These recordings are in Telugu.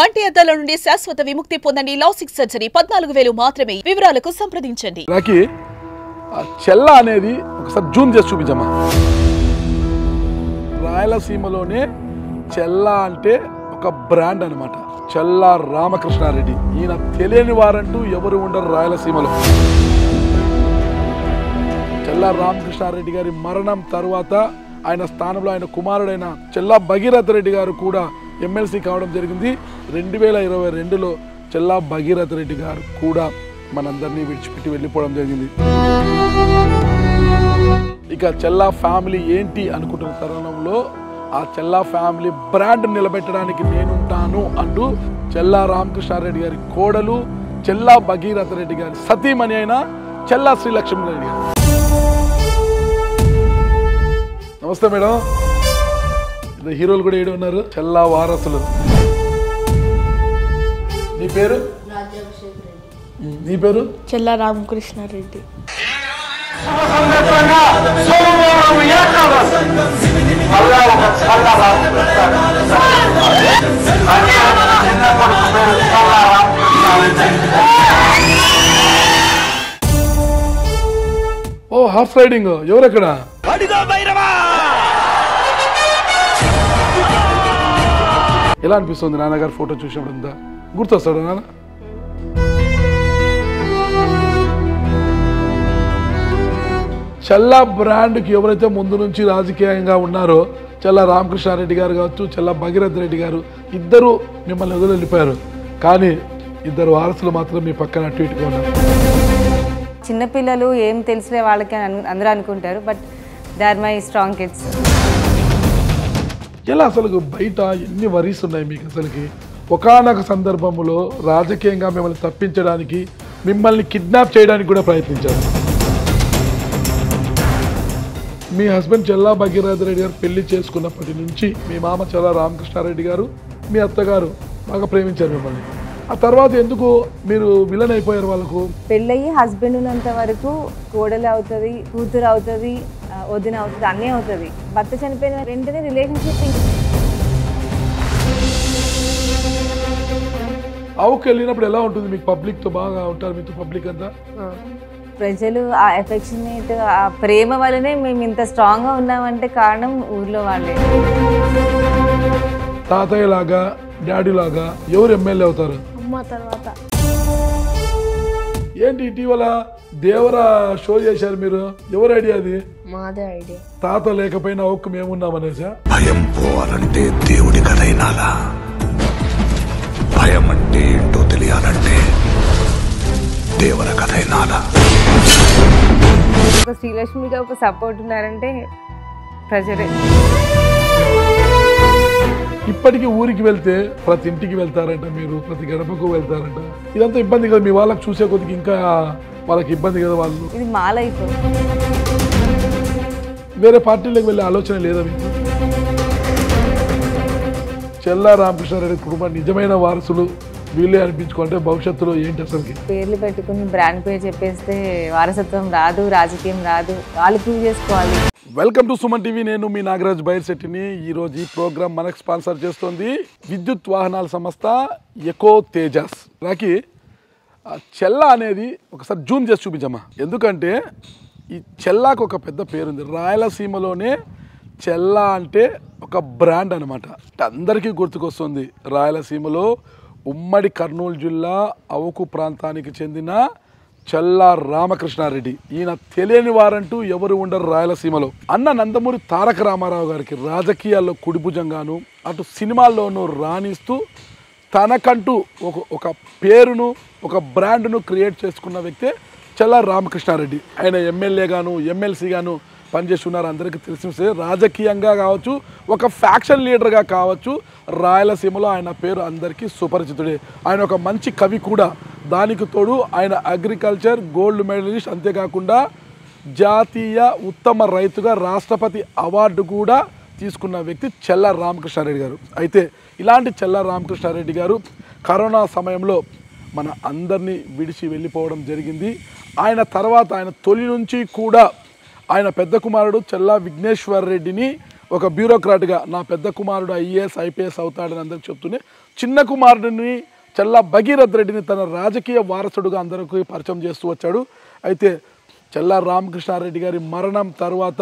కంటి అద్దాల నుండి శాశ్వత విముక్తి పొందండి. లాసిక్ సర్జరీ 14,000 మాత్రమే. వివరాలకు సంప్రదించండి. చెల్ల అనేది ఒకసారి జూమ్ చేసి చూపించమ్మా. రాయలసీమలోనే చెల్ల అంటే ఒక బ్రాండ్ అనమాట. చెల్ల రామకృష్ణారెడ్డి. ఈయన తెలియని వారంటూ ఎవరు ఉండరు రాయలసీమలో. చెల్ల రామకృష్ణారెడ్డి గారి మరణం తర్వాత ఆయన స్థానంలో ఆయన కుమారుడైన చెల్ల భగీరథ రెడ్డి గారు కూడా ఎమ్మెల్సీ కావడం జరిగింది. 2022లో చెల్ల భగీరథ రెడ్డి గారు కూడా మనందరినీ విడిచిపెట్టి వెళ్ళిపోవడం జరిగింది. ఇక చెల్ల ఫ్యామిలీ ఏంటి అనుకుంటున్న తరుణంలో ఆ చెల్ల ఫ్యామిలీ బ్రాండ్ నిలబెట్టడానికి నేనుంటాను అంటూ చెల్ల రామకృష్ణారెడ్డి గారి కోడలు చెల్ల భగీరథ రెడ్డి గారి సతీమణి అయిన చెల్ల శ్రీలక్ష్మి రెడ్డి గారు. నమస్తే మేడం. హీరోలు కూడా ఏడు ఉన్నారు, చెల్ల వారసులు. నీ పేరు? నీ పేరు? చెల్ల రామకృష్ణారెడ్డి. ఓ హార్స్ రైడింగ్. ఎవరెక్కడ? ఎలా అనిపిస్తుంది నాన్నగారు ఫోటో చూసినప్పుడు? అంతా గుర్తొస్తాడు నాన్న? చెల్ల బ్రాండ్కి ఎవరైతే ముందు నుంచి రాజకీయంగా ఉన్నారో చెల్ల రామకృష్ణారెడ్డి గారు కావచ్చు, చెల్ల భగీరథ రెడ్డి గారు, ఇద్దరు మిమ్మల్ని వదిలి వెళ్ళిపోయారు. కానీ ఇద్దరు వారసులు మాత్రం మీ పక్కన అటు ఇటుగా ఉన్నారు. చిన్నపిల్లలు ఏం తెలిసిన వాళ్ళకి అందరూ అనుకుంటారు, but they are my strong kids. ఎలా అసలు బయట ఎన్ని వరీస్ ఉన్నాయి మీకు? అసలుకి ఒకానొక సందర్భంలో రాజకీయంగా మిమ్మల్ని తప్పించడానికి, మిమ్మల్ని కిడ్నాప్ చేయడానికి కూడా ప్రయత్నించారు. మీ హస్బెండ్ చెల్లా భగీరథ రెడ్డి గారు పెళ్లి చేసుకున్నప్పటి నుంచి మీ మామ చెల్ల రామకృష్ణారెడ్డి గారు, మీ అత్తగారు బాగా ప్రేమించారు మిమ్మల్ని. ఆ తర్వాత ఎందుకు మీరు విలన్ అయిపోయారు? వాళ్ళకు పెళ్ళయి హస్బెండ్ ఉన్నంత వరకు కోడలు అవుతుంది, కూతురు అవుతుంది, వదిన అవుతుంది, అన్నీ అవుతుంది. భర్త చనిపోయిన వెంటనే రిలేషన్షిప్. అవుకు వెళ్ళినప్పుడు ఎలా ఉంటుంది మీకు? పబ్లిక్తో బాగా ఉంటారు మీతో? పబ్లిక్ అంతా ప్రజలు ఆ ఎఫెక్షనేట్, ఆ ప్రేమ వల్లనే మేము ఇంత స్ట్రాంగ్గా ఉన్నామంటే కారణం ఊర్లో వాళ్ళే. తాతయ్య లాగా, డాడీ లాగా ఎవరు ఎమ్మెల్యే అవుతారు? అమ్మ తర్వాత. ఏంటి ఇటీవల దేవరా షో చేశారు మీరు? ఎవరు ఐడియా అది? మాదే ఐడియా. తాత లేకపోయినా ఒక్క మేమున్నామనేసా? భయం పోవాలంటే దేవుడి కథైనాలా, భయం అంటే ఏంటో తెలియాలంటే దేవర కథైనాలా. ఒక శ్రీలక్ష్మిగా ఒక సపోర్ట్ ఉన్నారంటే ప్రజలే. ఇప్పటికీ ఊరికి వెళ్తే ప్రతి ఇంటికి వెళ్తారంట మీరు, ప్రతి గడపకు వెళ్తారంట. ఇదంతా ఇబ్బంది కదా మీ వాళ్ళకి? చూసే కొద్దికి ఇంకా వాళ్ళకి ఇబ్బంది కదా. వాళ్ళు ఇది మా లైఫ్. వేరే పార్టీలకు వెళ్ళే ఆలోచన లేదా మీకు? చెల్ల రామకృష్ణారెడ్డి కుటుంబం నిజమైన వారసులు వీళ్ళే అనిపించుకుంటే భవిష్యత్తులో ఏంటి అసలుకి? పేర్లు పెట్టుకుని బ్రాండ్ పేరు చెప్పేస్తే వారసత్వం రాదు, రాజకీయం రాదు. వాళ్ళు ప్రూవ్ చేసుకోవాలి. Welcome to Suman TV. నేను మీ నాగరాజ్ బైర్శెట్టిని. ఈరోజు ఈ ప్రోగ్రామ్ మనకు స్పాన్సర్ చేస్తుంది విద్యుత్ వాహనాల సంస్థ ఎకో తేజాస్. నాకు చెల్ల అనేది ఒకసారి జూమ్ చేసి చూపించమ్మా. ఎందుకంటే ఈ చెల్లాకు ఒక పెద్ద పేరుంది రాయలసీమలోనే. చెల్ల అంటే ఒక బ్రాండ్ అనమాట. అందరికీ గుర్తుకొస్తుంది. రాయలసీమలో ఉమ్మడి కర్నూలు జిల్లా అవుకు ప్రాంతానికి చెందిన చెల్ల రామకృష్ణారెడ్డి. ఈయన తెలియని వారంటూ ఎవరు ఉండరు రాయలసీమలో. అన్న నందమూరి తారక రామారావు గారికి రాజకీయాల్లో కుడిభుజంగాను, అటు సినిమాల్లోనూ రాణిస్తూ తనకంటూ ఒక పేరును, ఒక బ్రాండ్ను క్రియేట్ చేసుకున్న వ్యక్తే చెల్ల రామకృష్ణారెడ్డి. ఆయన ఎమ్మెల్యేగాను, ఎమ్మెల్సీగాను పనిచేసి ఉన్నారు. అందరికీ తెలిసి రాజకీయంగా కావచ్చు, ఒక ఫ్యాక్షన్ లీడర్గా కావచ్చు, రాయలసీమలో ఆయన పేరు అందరికీ సుపరిచితుడే. ఆయన ఒక మంచి కవి కూడా. దానికి తోడు ఆయన అగ్రికల్చర్ గోల్డ్ మెడలిస్ట్. అంతేకాకుండా జాతీయ ఉత్తమ రైతుగా రాష్ట్రపతి అవార్డు కూడా తీసుకున్న వ్యక్తి చెల్ల రామకృష్ణారెడ్డి గారు. అయితే ఇలాంటి చెల్ల రామకృష్ణారెడ్డి గారు కరోనా సమయంలో మన అందరినీ విడిచి వెళ్ళిపోవడం జరిగింది. ఆయన తర్వాత ఆయన తొలి నుంచి కూడా ఆయన పెద్ద కుమారుడు చెల్లా విఘ్నేశ్వర్ రెడ్డిని ఒక బ్యూరోక్రాట్గా నా పెద్ద కుమారుడు ఐఏఎస్ ఐపీఎస్ అవుతాడని అందరికి చెప్తూనే చిన్న కుమారుడిని చెల్లా భగీరథ్ రెడ్డిని తన రాజకీయ వారసుడుగా అందరికీ పరిచయం చేస్తూ వచ్చాడు. అయితే చెల్లా రామకృష్ణారెడ్డి గారి మరణం తర్వాత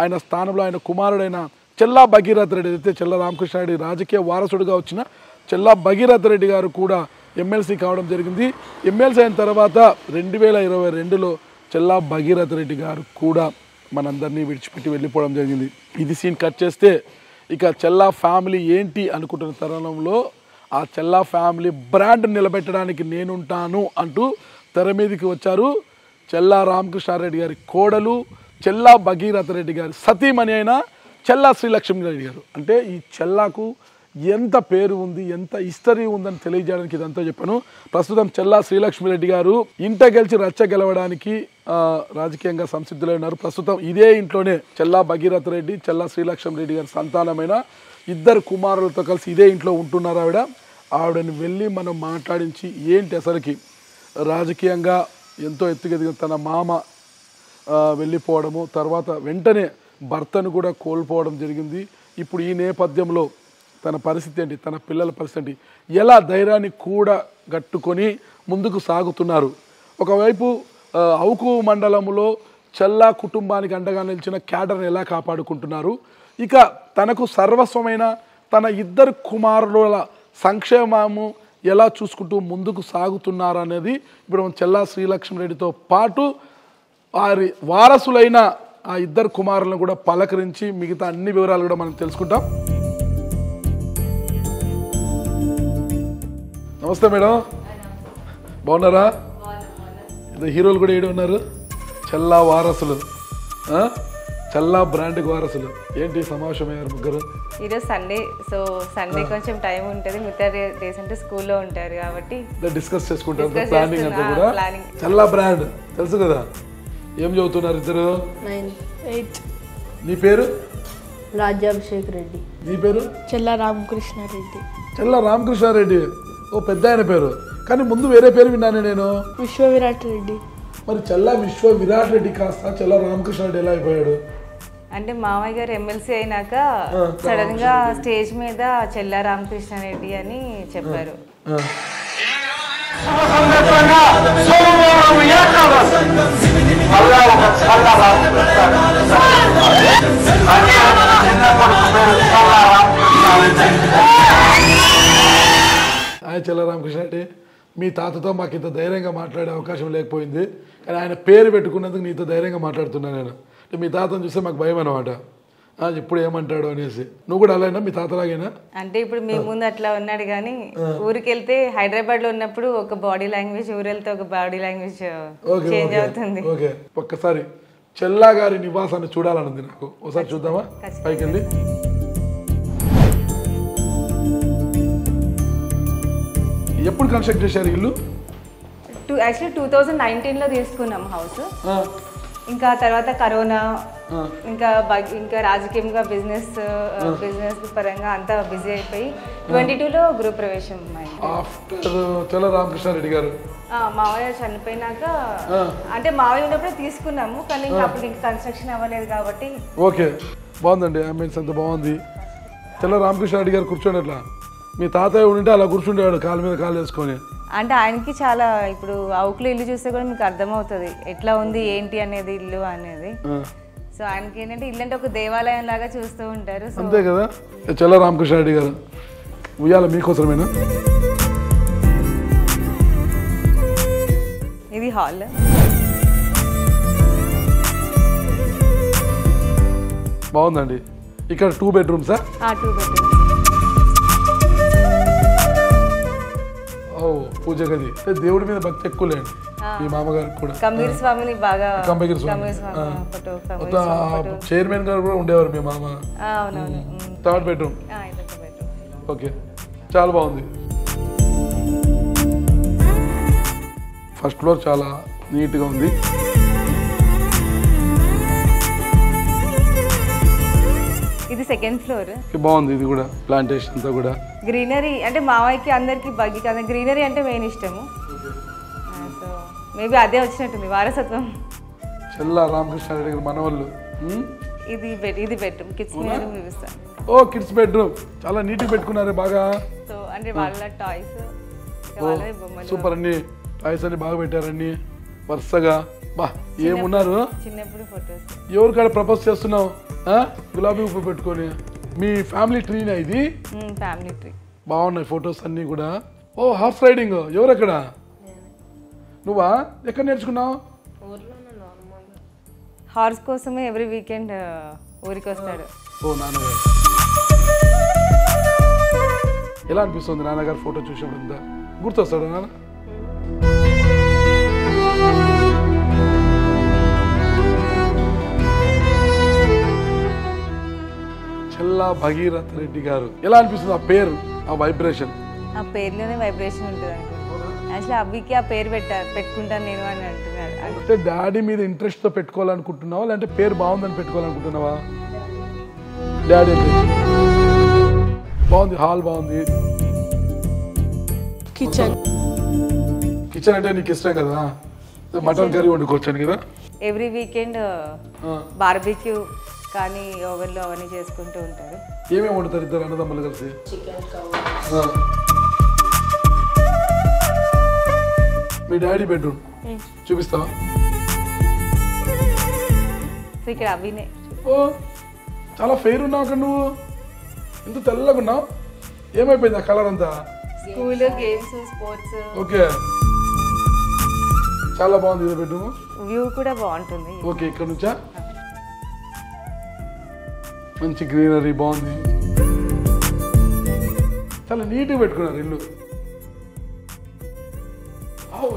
ఆయన స్థానంలో ఆయన కుమారుడైన చెల్లా భగీరథ్ రెడ్డి అయితే చెల్లా రామకృష్ణారెడ్డి రాజకీయ వారసుడుగా వచ్చిన చెల్లా భగీరథ్ రెడ్డి గారు కూడా ఎమ్మెల్సీ కావడం జరిగింది. ఎమ్మెల్సీ అయిన తర్వాత 2022లో చెల్లా భగీరథ్ రెడ్డి గారు కూడా మనందరినీ విడిచిపెట్టి వెళ్ళిపోవడం జరిగింది. ఇది సీన్ కట్ చేస్తే ఇక చెల్లా ఫ్యామిలీ ఏంటి అనుకుంటున్న తరుణంలో ఆ చెల్లా ఫ్యామిలీ బ్రాండ్ నిలబెట్టడానికి నేనుంటాను అంటూ తెర మీదకి వచ్చారు చెల్లా రామకృష్ణారెడ్డి గారి కోడలు చెల్లా భగీరథ రెడ్డి గారి సతీమణి అయిన చెల్లా శ్రీలక్ష్మి రెడ్డి గారు. అంటే ఈ చెల్లాకు ఎంత పేరు ఉంది, ఎంత హిస్టరీ ఉందని తెలియజేయడానికి ఇదంతా చెప్పాను. ప్రస్తుతం చెల్లా శ్రీలక్ష్మి రెడ్డి గారు ఇంట గెలిచి రచ్చ గెలవడానికి రాజకీయంగా సంసిద్ధులై ఉన్నారు. ప్రస్తుతం ఇదే ఇంట్లోనే చెల్లా భగీరథ రెడ్డి చెల్లా శ్రీలక్ష్మి రెడ్డి గారి సంతానమైన 2 కుమారులతో కలిసి ఇదే ఇంట్లో ఉంటున్నారు. ఆవిడని వెళ్ళి మనం మాట్లాడించి ఏంటి అసలుకి రాజకీయంగా ఎంతో ఎత్తుకెదిగిన తన మామ వెళ్ళిపోవడము, తర్వాత వెంటనే భర్తను కూడా కోల్పోవడం జరిగింది. ఇప్పుడు ఈ నేపథ్యంలో తన పరిస్థితి ఏంటి, తన పిల్లల పరిస్థితి ఏంటి, ఎలా ధైర్యాన్ని కూడా గట్టుకొని ముందుకు సాగుతున్నారు. ఒకవైపు అవుకు మండలంలో చెల్లా కుటుంబానికి అండగా నిలిచిన క్యాడర్ని ఎలా కాపాడుకుంటున్నారు, ఇక తనకు సర్వస్వమైన తన 2 కుమారుల సంక్షేమము ఎలా చూసుకుంటూ ముందుకు సాగుతున్నారు అనేది ఇప్పుడు చెల్లా శ్రీలక్ష్మి రెడ్డితో పాటు వారి వారసులైన ఆ 2 కుమారులను కూడా పలకరించి మిగతా అన్ని వివరాలు కూడా మనం తెలుసుకుంటాం. నమస్తే మేడం, బాగున్నారా? హీరోలు కూడా ఏడు ఉన్నారు, చెల్లా వారసులు, చెల్లా బ్రాండ్కి వారసులు. ఏంటి సమావేశం అయ్యారు ముగ్గురు? ఈరోజు సండే, సో సండే కొంచెం టైం ఉంటుంది, మిగతా డేస్ అంటే స్కూల్లో ఉంటారు కాబట్టి డిస్కస్ చేసుకుంటారు. ప్లానింగ్ అంతా కూడా చెల్లా బ్రాండ్ తెలుసు కదా. ఏం చదువుతున్నారు ఇద్దరు? 9th 8th. నీ పేరు? రాజ్యాభిషేక్ రెడ్డి. నీ పేరు? చెల్లా రామకృష్ణారెడ్డి. చెల్లా రామకృష్ణారెడ్డి, ఓ పెద్ద ఆయన పేరు, కానీ ముందు వేరే పేరు విన్నాను నేను. విశ్వ విరాట్ రెడ్డి. మరి చెల్లా విశ్వ విరాట్ రెడ్డి కాస్త చెల్లా రామకృష్ణారెడ్డి ఎలా అయిపోయాడు? అంటే మామయ్య గారు ఎమ్మెల్సీ అయినాక సడన్ గా స్టేజ్ మీద చెల్లా రామకృష్ణారెడ్డి అని చెప్పారు. చెల్లా రామకృష్ణారెడ్డి, మీ తాతతో మాకు ఇంత ధైర్యంగా మాట్లాడే అవకాశం లేకపోయింది, కానీ ఆయన పేరు పెట్టుకున్నందుకు నీతో ధైర్యంగా మాట్లాడుతున్నాను నేను. మీ తాతను చూస్తే మాకు భయం అన్నమాట, ఇప్పుడు ఏమంటాడు అనేసి. నువ్వు కూడా అలాగైనా మీ తాతలాగైనా? అంటే ఇప్పుడు మీ ముందు అట్లా ఉన్నాడు, కానీ ఊరికి వెళ్తే హైదరాబాద్ లో ఉన్నప్పుడు ఒక బాడీ లాంగ్వేజ్, ఊరు వెళ్తే ఒక బాడీ లాంగ్వేజ్ చేంజ్ అవుతుంది. ఓకే, ఒక్కసారి చెల్లా గారి నివాసాన్ని చూడాలనుంది నాకు, ఒకసారి చూద్దామా పైకి వెళ్ళి? ఎప్పుడు కన్స్ట్రక్ట్ చేశారు ఇల్లు? యాక్చువల్లీ 2019లో తీసుకున్నాం హౌస్. ఇంకా తర్వాత కరోనా, ఇంకా రాజకీయంగా బిజినెస్ పరంగా అంతా బిజీ అయిపోయి 22లో గృహప్రవేశం అయింది. ఆఫ్టర్ చెల్లా రామకృష్ణారెడ్డి గారు మావయ్య చనిపోయినాక, అంటే మావయ్య ఉన్నప్పుడే తీసుకున్నాము, కానీ ఇంకా అప్పుడు ఇంకా కన్స్ట్రక్షన్ అవ్వలేదు కాబట్టి. ఓకే, బాగుందండి, అంబియన్స్ అంత బాగుంది. చెల్లా రామకృష్ణారెడ్డి గారు కూర్చోండి, అట్లా మీ తాతయ్య ఉంటే అలా కూర్చుండేవాడు కాలు మీద కాలు వేసుకొని. అంటే ఆయనకి చాలా, ఇప్పుడు అవుకులు ఇల్లు చూస్తే కూడా మీకు అర్థమవుతుంది ఎట్లా ఉంది ఏంటి అనేది ఇల్లు అనేది. సో ఆయనకి ఏంటంటే ఇల్లు అంటే ఒక దేవాలయం లాగా చూస్తూ ఉంటారు. అంతే కదా. చెల్లా రామకృష్ణారెడ్డి గారు ఉయ్యాల మీకోసమేనా? ఇది హాల్. బాగుందండి. ఇక్కడ 2 bedrooms? 2 bedrooms. పూజ గది. దేవుడి మీద భక్తి ఎక్కువ లేండి మీ మామగారికి కూడా. కంబీర్ స్వామిని బాగా, చైర్మన్ గారు కూడా ఉండేవారు మీ మామ. 3rd bedroom. ఓకే, చాలా బాగుంది. ఫస్ట్ ఫ్లోర్ చాలా నీట్గా ఉంది. ఇది 2nd floor. బాగుంది, ఇది కూడా ప్లాంటేషన్ అంతా కూడా గ్రీనరీ. అంటే మావయ్యకి అందరికి బగ్గి కదా, గ్రీనరీ అంటే మెయిన్ ఇష్టము. సో మేబీ అదే వచ్చినట్టుంది వారసత్వం. చెల్లా రామకృష్ణారెడ్డి గారు మనవాళ్ళు. ఇది బెడ్రూమ్, కిడ్స్ బెడ్రూమ్ చూపిస్తాను. ఓ కిడ్స్ బెడ్రూమ్ చాలా నీట్గా పెట్టుకున్నారే బాగా. సో అంటే వాళ్ళ టాయ్స్ వాళ్ళ బొమ్మలు సూపర్ అన్ని టాయ్స్ అన్ని బాగా పెట్టారన్ని వరుసగా బా ఏమున్నారు చిన్నప్పుడు ఫొటోస్ ఎవరికాడ ప్రపోజ్ చేస్తున్నావు గులాబీ ఉప్పు పెట్టుకొని మీ ఫ్యామిలీ ట్రీనా ఇది ఫ్యామిలీ ట్రీ బాగున్నాయి ఫొటోస్ అన్నీ కూడా ఓ హార్స్ రైడింగ్ ఎవరెక్కడ నువ్వా ఎక్కడ నేర్చుకున్నావు హార్స్ కోసమే ఎవ్రీ వీకెండ్ ఊరికి వస్తాడు ఓ నాన్నగారు ఎలా అనిపిస్తుంది నాన్నగారు ఫోటో చూసినప్పుడు ఇంత గుర్తొస్తాడు నాన్న చెల్లా భగీరథ రెడ్డి గారు ఎలా అనిపిస్తుంది ఆ పేరు ఆ వైబ్రేషన్ ఆ పేరులోనే వైబ్రేషన్ ఉంటుంది అనుకుంటున్నాను యాక్చువల్లీ అవ్వికి ఆ పేరు పెట్టుకుంటాను నేను అని అంటున్నాడు అంటే డాడీ మీద ఇంట్రెస్ట్ తో పెట్టుకోవాలనుకుంటున్నావా లేదంటే పేరు బాగుందని పెట్టుకోవాలనుకుంటున్నావా డాడీ బాగుంది హాల్ బాగుంది కిచెన్ కిచెన్ అంటే నీకు ఇష్టం కదా మటన్ కర్రీ వండుకోవచ్చాను కదా ఎవ్రీ వీకెండ్ బార్బిక్యూ కానీ ఓవెన్లో అవన్నీ చేసుకుంటూ ఉంటారు ఏమేమి వండుతారు ఇద్దరు అన్నదమ్ములు కలిసి ఆ. మీ డాడీ బెడ్రూమ్ చూపిస్తావా సో ఇక్కడ అవినే ఓ చాలా ఫెయిర్ ఉన్నావు అక్కడ నువ్వు ఇంత తెల్లగా ఉన్నావు ఏమైపోయింది ఆ కలర్ అంతా స్కూల్ గేమ్స్ స్పోర్ట్స్ ఓకే చాలా బాగుంది ఇది బెడ్రూమ్ వ్యూ కూడా బాగుంటుంది ఓకే ఇక్కడ నుంచా మంచి గ్రీనరీ బాగుంది చాలా నీట్గా పెట్టుకున్నారు ఇల్లు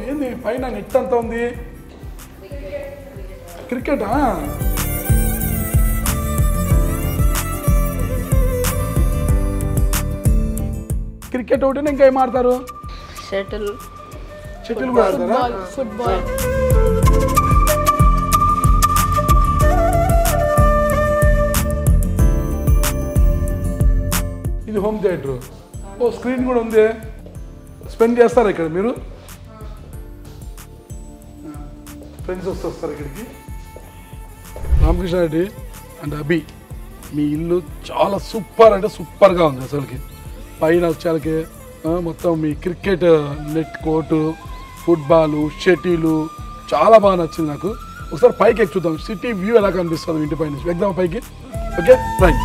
ఏంది పైన నెట్ అంతా ఉంది క్రికెటా క్రికెట్ ఒకటి ఇంకా ఏం ఆడతారు షటిల్ షటిల్ కూడా ఆడతారా ఫుట్బాల్ ఇది హోమ్ థియేటర్ ఓ స్క్రీన్ కూడా ఉంది స్పెండ్ చేస్తారా ఇక్కడ మీరు ఫ్రెండ్స్ వస్తారు ఇక్కడికి రామకృష్ణ రెడ్డి అండ్ అభి మీ ఇల్లు చాలా సూపర్ అంటే సూపర్గా ఉంది అసలుకి పైన వచ్చాలకి మొత్తం మీ cricket net court football shuttle చాలా బాగా నచ్చింది నాకు ఒకసారి పైకి ఎక్కి చూద్దాం సిటీ వ్యూ ఎలా కనిపిస్తుంది ఇంటి పై నుంచి ఎగ్దాం పైకి ఓకే రైట్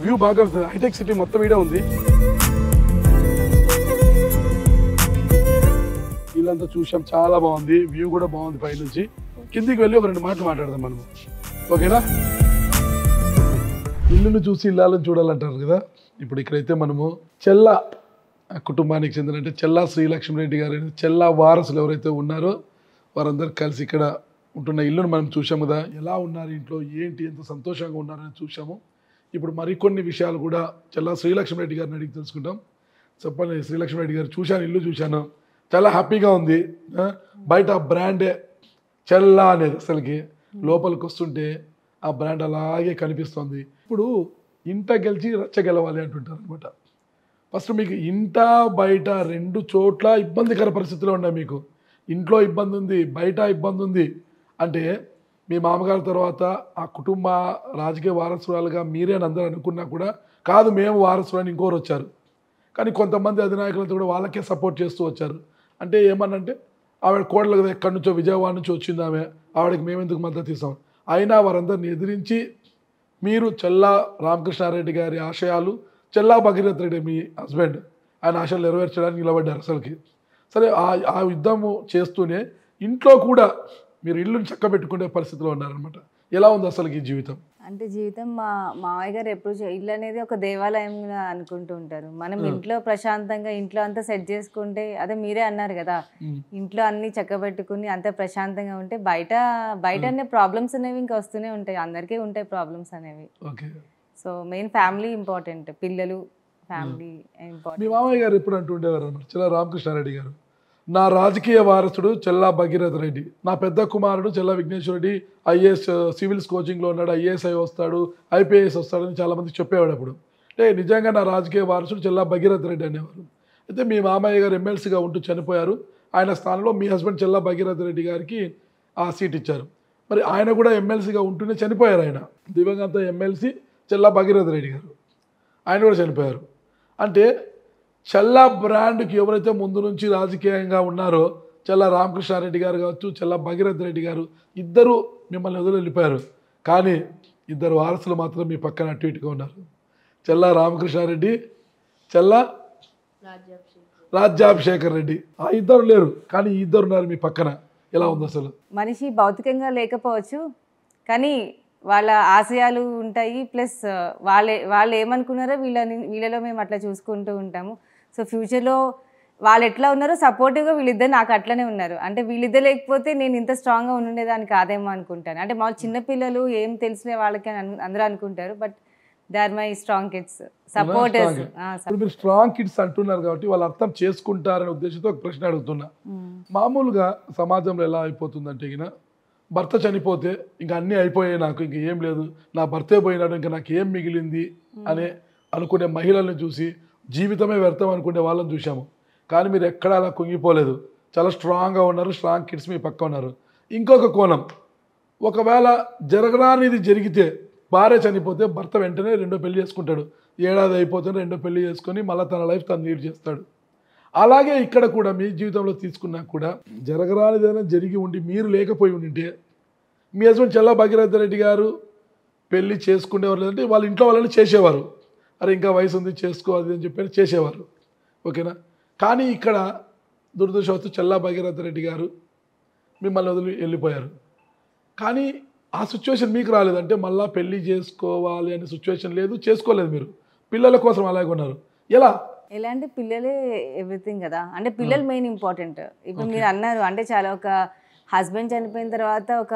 వ్యూ బాగా హైటెక్ సిటీ మొత్తం వీడే ఉంది ఇల్లంతా చూసాం చాలా బాగుంది వ్యూ కూడా బాగుంది పై నుంచి కిందికి వెళ్ళి ఒక 2 మాటలు మాట్లాడదాం మనము ఓకేనా ఇల్లును చూసి ఇల్లాలను చూడాలంటారు కదా ఇప్పుడు ఇక్కడైతే మనము చెల్లా కుటుంబానికి చెందిన అంటే చెల్లా శ్రీలక్ష్మి రెడ్డి గారు చెల్లా వారసులు ఎవరైతే ఉన్నారో వారందరూ కలిసి ఇక్కడ ఉంటున్న ఇల్లును మనం చూసాము కదా ఎలా ఉన్నారు ఇంట్లో ఏంటి ఎంత సంతోషంగా ఉన్నారని చూసాము ఇప్పుడు మరికొన్ని విషయాలు కూడా చెల్లా శ్రీలక్ష్మి రెడ్డి గారిని అడిగి తెలుసుకుంటాం చెప్పండి శ్రీలక్ష్మి రెడ్డి గారు చూశాను ఇల్లు చూశాను చాలా హ్యాపీగా ఉంది బయట బ్రాండే చెల్లా అనేది అసలుకి లోపలికి వస్తుంటే ఆ బ్రాండ్ అలాగే కనిపిస్తుంది ఇప్పుడు ఇంట గెలిచి రచ్చ గెలవాలి అంటుంటారు అనమాట ఫస్ట్ మీకు ఇంట బయట 2 చోట్ల ఇబ్బందికర పరిస్థితుల్లో ఉన్నాయి మీకు ఇంట్లో ఇబ్బంది ఉంది బయట ఇబ్బంది ఉంది అంటే మీ మామగారి తర్వాత ఆ కుటుంబ రాజకీయ వారసురాలుగా మీరే అని అందరూ అనుకున్నా కూడా కాదు మేము వారసులని ఇంకోరు వచ్చారు కానీ కొంతమంది అధినాయకులతో కూడా వాళ్ళకే సపోర్ట్ చేస్తూ వచ్చారు అంటే ఏమన్నంటే ఆవిడ కోడలు కదా ఎక్కడి నుంచో విజయవాడ నుంచి వచ్చింది ఆవిడకి మేము ఎందుకు మద్దతు ఇస్తాం అయినా వారందరిని ఎదిరించి మీరు చెల్లా రామకృష్ణారెడ్డి గారి ఆశయాలు చెల్లా భగీరథ రెడ్డి మీ హస్బెండ్ ఆయన ఆశయాలు నెరవేర్చడానికి నిలబడ్డారు అసలుకి సరే ఆ యుద్ధము చేస్తూనే ఇంట్లో కూడా మీరు ఇల్లుని చక్కబెట్టుకునే పరిస్థితిలో ఉన్నారనమాట ఎలా ఉంది అసలుకి ఈ జీవితం అంటే జీవితం మా మావయ్య గారు ఎప్పుడు ఇల్లు అనేది ఒక దేవాలయంగా అనుకుంటూ ఉంటారు మనం ఇంట్లో ప్రశాంతంగా ఇంట్లో అంతా సెట్ చేసుకుంటే అదే మీరే అన్నారు కదా ఇంట్లో అన్ని చక్కబెట్టుకుని అంత ప్రశాంతంగా ఉంటే బయట అనే ప్రాబ్లమ్స్ అనేవి ఇంకా వస్తూనే ఉంటాయి అందరికీ ఉంటాయి ప్రాబ్లమ్స్ అనేవి okay so main family important పిల్లలు ఫ్యామిలీ ఇంపార్టెంట్ మీ మామయ్య గారు ఎప్పుడు అంటుండేవారు అన్నమాట చెల్లా రామకృష్ణారెడ్డి గారు నా రాజకీయ వారసుడు చెల్లా భగీరథ రెడ్డి నా పెద్ద కుమారుడు చెల్లా విఘ్నేశ్వర రెడ్డి ఐఏఎస్ సివిల్స్ కోచింగ్లో ఉన్నాడు ఐఏఎస్ఐ వస్తాడు ఐపీఎస్ వస్తాడని చాలామంది చెప్పేవాడు అప్పుడు అంటే నిజంగా నా రాజకీయ వారసుడు చెల్లా భగీరథ రెడ్డి అనేవారు అయితే మీ మామయ్య గారు ఎమ్మెల్సీగా ఉంటూ చనిపోయారు ఆయన స్థానంలో మీ హస్బెండ్ చెల్లా భగీరథ రెడ్డి గారికి ఆ సీట్ ఇచ్చారు మరి ఆయన కూడా ఎమ్మెల్సీగా ఉంటూనే చనిపోయారు ఆయన దివంగత ఎమ్మెల్సీ చెల్లా భగీరథ రెడ్డి గారు ఆయన కూడా చనిపోయారు. అంటే చెల్లా బ్రాండ్కి ఎవరైతే ముందు నుంచి రాజకీయంగా ఉన్నారో చెల్లా రామకృష్ణారెడ్డి గారు కావచ్చు, చెల్లా భగీరథ్ రెడ్డి గారు ఇద్దరు మిమ్మల్ని వదిలి వెళ్ళిపోయారు. కానీ ఇద్దరు వారసులు మాత్రం మీ పక్కన అటు ఇటుగా ఉన్నారు. చెల్లా రామకృష్ణారెడ్డి, చెల్లా రాజ్యాభిషేకర్ రెడ్డి. ఆ ఇద్దరు లేరు, కానీ ఈ ఇద్దరు ఉన్నారు మీ పక్కన. ఎలా ఉంది అసలు? మనిషి భౌతికంగా లేకపోవచ్చు, కానీ వాళ్ళ ఆశయాలు ఉంటాయి. ప్లస్ వాళ్ళు ఏమనుకున్నారో వీళ్ళలో మేము అట్లా చూసుకుంటూ ఉంటాము. సో ఫ్యూచర్లో వాళ్ళు ఎట్లా ఉన్నారో సపోర్టివ్గా వీళ్ళిద్దరు నాకు అట్లనే ఉన్నారు. అంటే వీళ్ళిద్దరు లేకపోతే నేను ఇంత స్ట్రాంగ్గా ఉండేదాన్ని కాదేమో అనుకుంటాను. అంటే మా చిన్నపిల్లలు ఏం తెలిసిన వాళ్ళకి అందరూ అనుకుంటారు, but they are my strong kids, supporters. ఇప్పుడు మీరు స్ట్రాంగ్ కిడ్స్ అంటున్నారు కాబట్టి వాళ్ళు అర్థం చేసుకుంటారనే ఉద్దేశంతో ఒక ప్రశ్న అడుగుతున్నా. మామూలుగా సమాజంలో ఎలా అయిపోతుందంటే భర్త చనిపోతే ఇంకా అన్నీ అయిపోయాయి, నాకు ఇంక ఏం లేదు, నా భర్తే పోయినాడు, ఇంకా నాకు ఏం మిగిలింది అనే అనుకునే మహిళల్ని చూసి జీవితమే వ్యర్థం అనుకునే వాళ్ళని చూసాము. కానీ మీరు ఎక్కడ అలా కుంగిపోలేదు, చాలా స్ట్రాంగ్గా ఉన్నారు. స్ట్రాంగ్ కిడ్స్ మీ పక్క ఉన్నారు. ఇంకొక కోణం, ఒకవేళ జరగరానిది జరిగితే భార్య చనిపోతే భర్త వెంటనే రెండో పెళ్లి చేసుకుంటాడు. ఏడాది అయిపోతే రెండో పెళ్లి చేసుకొని మళ్ళీ తన లైఫ్ తను లీడ్ చేస్తాడు. అలాగే ఇక్కడ కూడా మీ జీవితంలో తీసుకున్నా కూడా జరగరానిదైనా జరిగి ఉండి మీరు లేకపోయి ఉండింటే మీ హస్బెండ్ చెల్లా భగీరథ రెడ్డి గారు పెళ్లి చేసుకునేవారు, లేదంటే వాళ్ళ ఇంట్లో వాళ్ళని చేసేవారు. అరే ఇంకా వయసు ఉంది చేసుకోవాలి అని చెప్పి చేసేవారు, ఓకేనా. కానీ ఇక్కడ దురదృష్టవత్తు చెల్లా భగీరథ రెడ్డి గారు మిమ్మల్ని వదిలి వెళ్ళిపోయారు. కానీ ఆ సిచ్యువేషన్ మీకు రాలేదు, అంటే మళ్ళీ పెళ్లి చేసుకోవాలి అనే సిచ్యువేషన్ లేదు, చేసుకోలేదు. మీరు పిల్లల కోసం అలాగే ఉన్నారు. ఎలా అంటే పిల్లలే ఎవ్రీథింగ్ కదా, అంటే పిల్లలు మెయిన్ ఇంపార్టెంట్. ఇప్పుడు మీరు అన్నారు అంటే చాలా ఒక హస్బెండ్ చనిపోయిన తర్వాత ఒక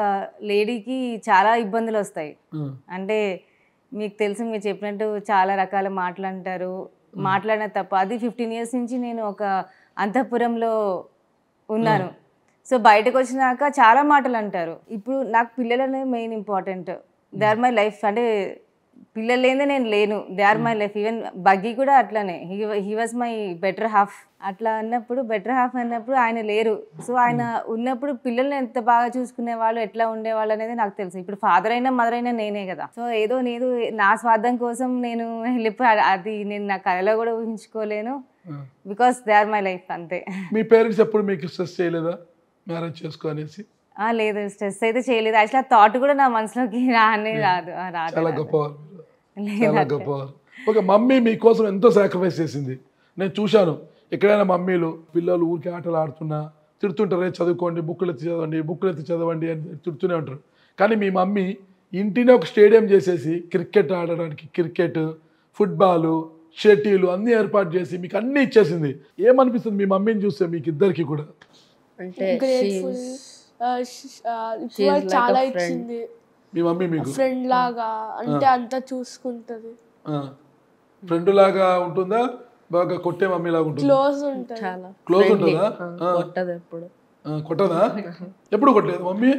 లేడీకి చాలా ఇబ్బందులు వస్తాయి. అంటే మీకు తెలుసు, మీరు చెప్పినట్టు చాలా రకాల మాటలు అంటారు, మాట్లాడిన తప్ప. అది 15 years నుంచి నేను ఒక అంతఃపురంలో ఉన్నాను. సో బయటకు వచ్చినాక చాలా మాటలు అంటారు. ఇప్పుడు నాకు పిల్లలనే main important, they are my life. అంటే పిల్లలు లేదే నేను లేను, they are my life. Even బగ్గీ కూడా అట్లానే, he was my better half. అట్లా అన్నప్పుడు బెటర్ హాఫ్ అన్నప్పుడు ఆయన లేరు. సో ఆయన ఉన్నప్పుడు పిల్లల్ని ఎంత బాగా చూసుకునే వాళ్ళు, ఎట్లా ఉండేవాళ్ళు అనేది నాకు తెలుసు. ఇప్పుడు ఫాదర్ అయినా మదర్ అయినా నేనే కదా. సో ఏదో నేను నా స్వార్థం కోసం నేను వెళ్ళిపోయి అది నేను నా కళలో కూడా ఊహించుకోలేను, because they are my life, అంతే. మీ పేరెంట్స్ ఎప్పుడు మీకు స్ట్రెస్ చేయలేదా మ్యారేజ్ చేసుకో అనేసి? లేదు, స్ట్రెస్ అయితే చేయలేదు. యాక్చువల్లీ ఆ థాట్ కూడా నా మనసులోకి రాదు. చాలా గొప్పవారు, చాలా గొప్పవారు. ఓకే, మమ్మీ మీకోసం ఎంతో సాక్రిఫైస్ చేసింది. నేను చూశాను ఎక్కడైనా మమ్మీలు పిల్లలు ఊరికి ఆటలు ఆడుతున్నా తిడుతుంటారే, చదువుకోండి, బుక్కులు ఎత్తి చదవండి అని తిడుతూనే ఉంటారు. కానీ మీ మమ్మీ ఇంటినే ఒక స్టేడియం చేసేసి క్రికెట్ ఆడడానికి క్రికెట్, ఫుట్బాలు, షటిల్ అన్నీ ఏర్పాటు చేసి మీకు అన్నీ ఇచ్చేసింది. ఏమనిపిస్తుంది మీ మమ్మీని చూస్తే మీకు ఇద్దరికి కూడా? అంటే చాలా ఇచ్చింది మీ మమ్మీ మీకు ఫ్రెండ్ లాగా, అంటే అంతా చూసుకుంటది. ఫ్రెండ్ లాగా ఉంటుందా, బాగా కొట్టే మమ్మీ లాగా ఉంటుందా? క్లోజ్ ఉంటుంది, చాలా క్లోజ్ ఉంటుందా? కొట్టదు ఎప్పుడు. కొట్టదా? ఎప్పుడు కొట్టలేదు మమ్మీ?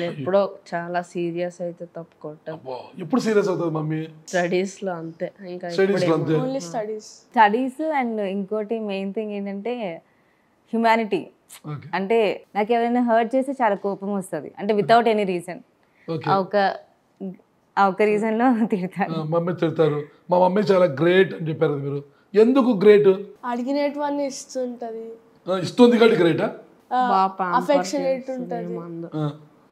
ఎప్పుడో చాలా సీరియస్ అయితే తప్పు కొట్టదు. ఎప్పుడు సీరియస్ అవుతుంది మమ్మీ? స్టడీస్ లో అంతే, ఇంకా స్టడీస్ లో అంతే. Only studies. అండ్ ఇంకోటి మెయిన్ థింగ్ ఏంటంటే హ్యుమానిటీ. అంటే నాకు ఎవరైనా హర్ట్ చేస్తే చాలా కోపం వస్తుంది, అంటే వితౌట్ ఎనీ రీజన్. ఒక రీజన్ లో తిడతారు, మమ్మీ తిడతారు. మా మమ్మీ చాలా గ్రేట్ అని చెప్పారు. మీరు ఎందుకు గ్రేట్? అడిగినటువంటి ఇస్తుంటది, ఇస్తుంది కాబట్టి గ్రేటా? అఫెక్షనేట్ ఉంటది.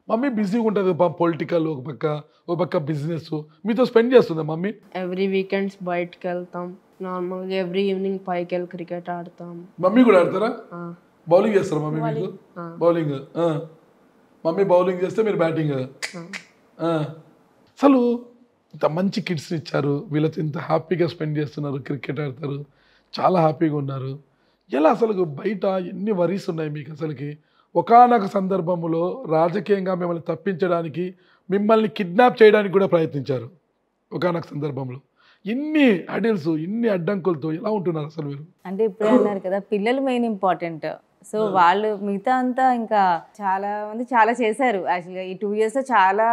మమ్మీ బిజీగా ఉంటుంది, పొలిటికల్ ఒక పక్క బిజినెస్. మీతో స్పెండ్ చేస్తుందా మమ్మీ? ఎవ్రీ వీకెండ్స్ బయటకు వెళ్తాం, నార్మల్గా ఎవ్రీ ఈవినింగ్ పైకి వెళ్ళి క్రికెట్ ఆడతాం. మమ్మీ కూడా ఆడతారా? బౌలింగ్ చేస్తారా మమ్మీ మీకు? బౌలింగ్. మమ్మీ బౌలింగ్ చేస్తే మీరు బ్యాటింగ్. అసలు ఇంత మంచి కిడ్స్ని ఇచ్చారు, వీళ్ళతో ఇంత హ్యాపీగా స్పెండ్ చేస్తున్నారు, క్రికెట్ ఆడతారు, చాలా హ్యాపీగా ఉన్నారు. ఎలా అసలు బయట ఎన్ని వరీస్ ఉన్నాయి మీకు? అసలుకి ఒకానొక సందర్భంలో రాజకీయంగా మిమ్మల్ని తప్పించడానికి, మిమ్మల్ని కిడ్నాప్ చేయడానికి కూడా ప్రయత్నించారు. ఒకానొక సందర్భంలో ఇన్ని అడిల్స్, ఇన్ని అడ్డంకులతో ఎలా ఉంటున్నారు అసలు మీరు? అంటే ఇప్పుడే అన్నారు కదా, పిల్లలు మెయిన్ ఇంపార్టెంట్. సో వాళ్ళు మిగతా అంతా ఇంకా చాలా మంది చాలా చేశారు. యాక్చువల్గా ఈ 2 years చాలా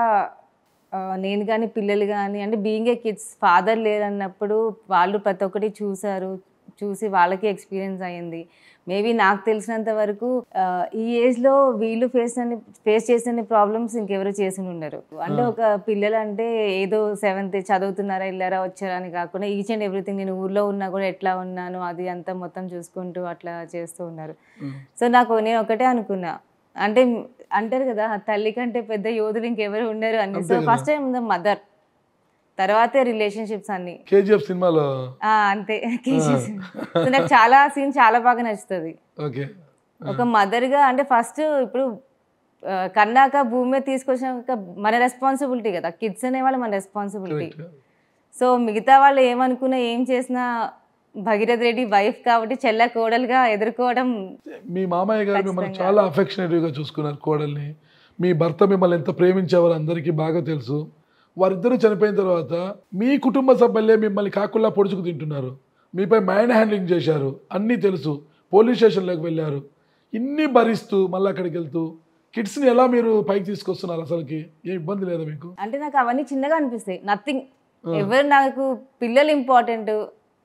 నేను కానీ పిల్లలు కానీ, అంటే బీయింగ్ ఏ కిడ్స్, ఫాదర్ లేరన్నప్పుడు వాళ్ళు ప్రతి ఒక్కటి చూశారు, చూసి వాళ్ళకి ఎక్స్పీరియన్స్ అయ్యింది. మేబీ నాకు తెలిసినంత వరకు ఈ ఏజ్లో వీళ్ళు ఫేస్ చేసిన ప్రాబ్లమ్స్ ఇంకెవరు చేసి ఉండరు. అంటే ఒక పిల్లలు అంటే ఏదో 7th చదువుతున్నారా వెళ్ళారా వచ్చారా అని కాకుండా ఈచ్ అండ్ ఎవ్రీథింగ్ నేను ఊర్లో ఉన్నా కూడా ఎట్లా ఉన్నాను అది అంతా మొత్తం చూసుకుంటూ అట్లా చేస్తూ ఉన్నారు. సో నేను ఒకటే అనుకున్నా, అంటే అంటారు కదా తల్లి కంటే పెద్ద యోధులు ఇంకెవరు ఉండరు అని. సో ఫస్ట్ టైం మదర్, తర్వాతే రిలేషన్షిప్స్ అన్ని. కేజీఎఫ్ సినిమాలో అంతే కేజీఎఫ్. సో నాకు చాలా సీన్ చాలా బాగా నచ్చుతుంది. ఒక మదర్గా అంటే ఫస్ట్ ఇప్పుడు కన్నాక భూమి మీద తీసుకొచ్చాక మన రెస్పాన్సిబిలిటీ కదా, కిడ్స్ అనేవాళ్ళు మన రెస్పాన్సిబిలిటీ. సో మిగతా వాళ్ళు ఏమనుకున్నా ఏం చేసినా భగీరథ్ రెడ్డి వైఫ్ కాబట్టి చెల్ల కోడలుగా ఎదుర్కోవడం. మీ మామయ్య గారు మిమ్మల్ని చాలా అఫెక్షనేటివ్గా చూసుకున్నారు కోడల్ని. మీ భర్త మిమ్మల్ని ఎంత ప్రేమించేవారు అందరికీ బాగా తెలుసు. వారిద్దరూ చనిపోయిన తర్వాత మీ కుటుంబ సభ్యులే మిమ్మల్ని కాకుల్లా పొడుచుకు తింటున్నారు, మీపై మైండ్ హ్యాండ్లింగ్ చేశారు, అన్నీ తెలుసు, పోలీస్ స్టేషన్లోకి వెళ్ళారు. ఇన్ని భరిస్తూ మళ్ళీ అక్కడికి వెళ్తూ కిడ్స్ని ఎలా మీరు పైకి తీసుకొస్తున్నారు? అసలుకి ఏ ఇబ్బంది లేదా మీకు? అంటే నాకు అవన్నీ చిన్నగా అనిపిస్తాయి, నథింగ్. ఎవరు నాకు పిల్లలు ఇంపార్టెంట్,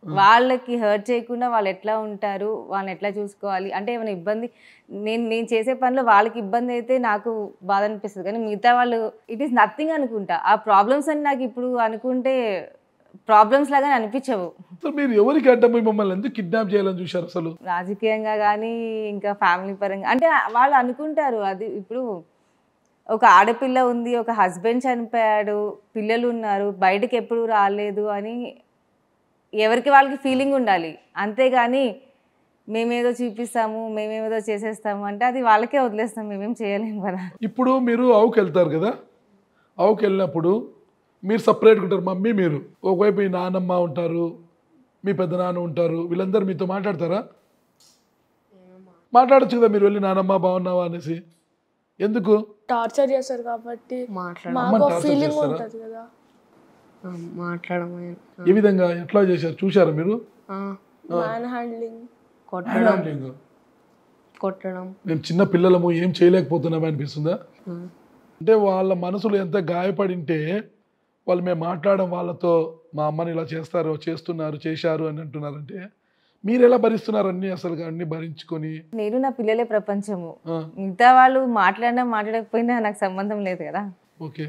వాళ్ళకి హర్ట్ చేయకుండా వాళ్ళు ఎట్లా ఉంటారు, వాళ్ళని ఎట్లా చూసుకోవాలి. అంటే ఏమైనా ఇబ్బంది నేను చేసే పనిలో వాళ్ళకి ఇబ్బంది అయితే నాకు బాధ అనిపిస్తుంది, కానీ మిగతా వాళ్ళు ఇట్ ఈస్ నథింగ్ అనుకుంటా. ఆ ప్రాబ్లమ్స్ అని నాకు ఇప్పుడు అనుకుంటే ప్రాబ్లమ్స్ లాగా అనిపించవు. మీరు ఎవరికి అడ్డం మిమ్మల్ని ఎందుకు కిడ్నాప్ చేయాలని చూశారు అసలు? రాజకీయంగా కానీ ఇంకా ఫ్యామిలీ పరంగా అంటే వాళ్ళు అనుకుంటారు. అది ఇప్పుడు ఒక ఆడపిల్ల ఉంది, ఒక హస్బెండ్ చనిపోయాడు, పిల్లలు ఉన్నారు, బయటకు ఎప్పుడు రాలేదు అని ఎవరికి వాళ్ళకి ఫీలింగ్ ఉండాలి. అంతేగాని మేమేదో చూపిస్తాము మేమేదో చేసేస్తాము అంటే అది వాళ్ళకే వదిలేస్తాం, మేమేం చేయలేము కదా. ఇప్పుడు మీరు ఆవుకి వెళ్తారు కదా, ఆవుకి వెళ్ళినప్పుడు మీరు సపరేట్గా ఉంటారు, మమ్మీ మీరు ఒకవైపు మీ నాన్నమ్మ ఉంటారు, మీ పెద్ద నాన్న ఉంటారు, వీళ్ళందరూ మీతో మాట్లాడతారా? మాట్లాడచ్చు కదా మీరు వెళ్ళి నానమ్మ బాగున్నావా అనేసి. ఎందుకు టార్చర్ చేస్తారు కాబట్టి మాకు ఫీలింగ్ ఉంటుంది కదా. మాట్లాడడం ఏ విధంగా ఎట్లా చేశారు చూశారా మీరు? మ్యాన్ హ్యాండ్లింగ్, కొట్టడం. మేము చిన్న పిల్లలము ఏం చేయలేకపోతున్నామా అనిపిస్తుందా? అంటే వాళ్ళ మనసులు ఎంత గాయపడింటే వాళ్ళు మేము మాట్లాడడం వాళ్ళతో మా అమ్మని ఇలా చేస్తారు చేస్తున్నారు చేశారు అని అంటున్నారంటే మీరు ఎలా భరిస్తున్నారు అన్ని అసలు అన్ని భరించుకొని? నేను నా పిల్లలే ప్రపంచము, మిగతా వాళ్ళు మాట్లాడినా మాట్లాడకపోయినా నాకు సంబంధం లేదు కదా. ఓకే,